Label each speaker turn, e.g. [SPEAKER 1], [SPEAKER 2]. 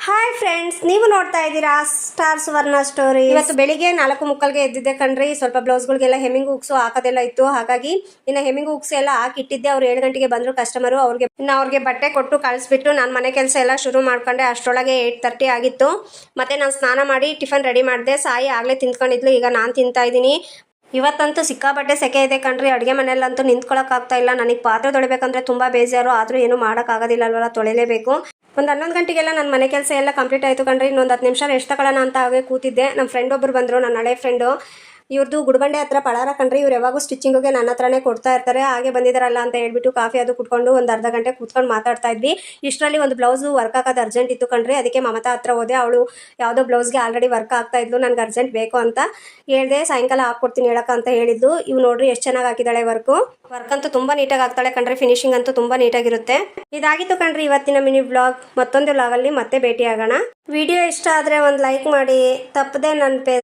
[SPEAKER 1] Hi friends, ನೀವು ನೋಡ್ತಾ ಇದ್ದೀರಾ ಸ್ಟಾರ್ ಸುವರ್ಣ ಸ್ಟೋರಿ. ಇವತ್ತು ಬೆಳಿಗ್ಗೆ 4:45ಗೆ ಎದ್ದಿದ್ದೆ ಕಣ್ರಿ. ಸ್ವಲ್ಪ ಬ್ಲೌಸ್ಗಳಿಗೆಲ್ಲ ಹೆಮ್ಮಿಂಗ್ ಹುಕ್ಸು ಹಾಕೋದೆಲ್ಲ ಇತ್ತು. ಹಾಗಾಗಿ ಇನ್ನು ಹೆಮ್ಮಿಂಗ್ ಹುಕ್ಸ್ ಎಲ್ಲ ಹಾಕಿಟ್ಟಿದ್ದೆ. ಅವ್ರು 7 ಗಂಟೆಗೆ ಬಂದ್ರು ಕಸ್ಟಮರು. ಅವ್ರಿಗೆ ಬಟ್ಟೆ ಕೊಟ್ಟು ಕಳಿಸ್ಬಿಟ್ಟು ನಾನು ಮನೆ ಕೆಲಸ ಎಲ್ಲ ಶುರು ಮಾಡ್ಕೊಂಡೆ. ಅಷ್ಟರೊಳಗೆ 8:30 ಆಗಿತ್ತು. ಮತ್ತೆ ನಾನು ಸ್ನಾನ ಮಾಡಿ ಟಿಫನ್ ರೆಡಿ ಮಾಡಿದೆ. ಸಾಯಿ ಆಗಲೇ ತಿಂದ್ಕೊಂಡಿದ್ಲು, ಈಗ ನಾನು ತಿಂತಾ ಇದ್ದೀನಿ. ಇವತ್ತಂತೂ ಸಿಕ್ಕಾಪಟ್ಟೆ ಸೆಕೆ ಇದೆ ಕಣ್ರಿ. ಅಡುಗೆ ಮನೆಯಲ್ಲಂತೂ ನಿಂತ್ಕೊಳ್ಳೋಕೆ ಆಗ್ತಾ ಇಲ್ಲ. ನನಗೆ ಪಾತ್ರೆ ತೊಳಿಬೇಕಂದ್ರೆ ತುಂಬ ಬೇಜಾರು. ಆದರೂ ಏನು ಮಾಡೋಕ್ಕಾಗೋದಿಲ್ಲ ಅಲ್ವಲ್ಲ, ತೊಳಿಲೇಬೇಕು. ಒಂದು 11 ಗಂಟೆಗೆಲ್ಲ ನನ್ನ ಮನೆ ಕೆಲಸ ಎಲ್ಲ ಕಂಪ್ಲೀಟ್ ಆಯಿತು ಕಣ್ರಿ. ಇನ್ನೊಂದು 10 ನಿಮಿಷ ರೆಸ್ಟ್ ತಗೊಳ್ಳೋಣ ಅಂತ ಹಾಗೆ ಕೂತಿದ್ದೆ. ನಮ್ಮ ಫ್ರೆಂಡ್ ಒಬ್ಬರು ಬಂದರು, ನನ್ನ ಹಳೆ ಫ್ರೆಂಡು. ಇವ್ರದ್ದು ಗುಡಿಬಂಡೆ ಹತ್ರ ಪಳಾರ ಕಣ್ರಿ. ಇವ್ರು ಯಾವಾಗೂ ಸ್ಟಿಚಿಂಗಿಗೆ ನನ್ನ ಹತ್ರನೇ ಕೊಡ್ತಾ ಇರ್ತಾರೆ. ಹಾಗೆ ಬಂದಿದ್ದಾರಲ್ಲ ಅಂತ ಹೇಳ್ಬಿಟ್ಟು ಕಾಫಿ ಅದು ಕುಟ್ಕೊಂಡು ಒಂದು ಅರ್ಧ ಗಂಟೆ ಕೂತ್ಕೊಂಡು ಮಾತಾಡ್ತಾ ಇದ್ವಿ. ಇಷ್ಟರಲ್ಲಿ ಒಂದು ಬ್ಲೌಸು ವರ್ಕ್ ಹಾಕೋದು ಅರ್ಜೆಂಟ್ ಇತ್ತು ಕಣ್ರಿ. ಅದಕ್ಕೆ ಮಮತಾ ಹತ್ರ ಹೋದೆ. ಅವಳು ಯಾವುದೋ ಬ್ಲೌಸ್ಗೆ ಆಲ್ರೆಡಿ ವರ್ಕ್ ಆಗ್ತಾ ಇದ್ಲು. ನನಗೆ ಅರ್ಜೆಂಟ್ ಬೇಕು ಅಂತ ಹೇಳಿದೆ. ಸಾಯಂಕಾಲ ಹಾಕ್ಕೊಡ್ತೀನಿ ಹೇಳಕ್ಕ ಅಂತ ಹೇಳಿದ್ದು. ಇವು ನೋಡ್ರಿ ಎಷ್ಟು ಚೆನ್ನಾಗಿ ಹಾಕಿದ್ದಾಳೆ ವರ್ಕ್ ಅಂತೂ ತುಂಬ ನೀಟಾಗಿ ಆಗ್ತಾಳೆ ಕಣ್ರಿ. ಫಿನಿಶಿಂಗ್ ಅಂತೂ ತುಂಬ ನೀಟಾಗಿರುತ್ತೆ. ಇದಾಗಿತ್ತು ಕಣ್ರಿ ಇವತ್ತಿನ ಮಿನಿ ವ್ಲಾಗ್. ಮತ್ತೊಂದು ವ್ಲಾಗಲ್ಲಿ ಮತ್ತೆ ಭೇಟಿ ಆಗೋಣ. ವಿಡಿಯೋ ಇಷ್ಟ ಆದರೆ ಒಂದು ಲೈಕ್ ಮಾಡಿ. ತಪ್ಪದೆ ನನ್ನ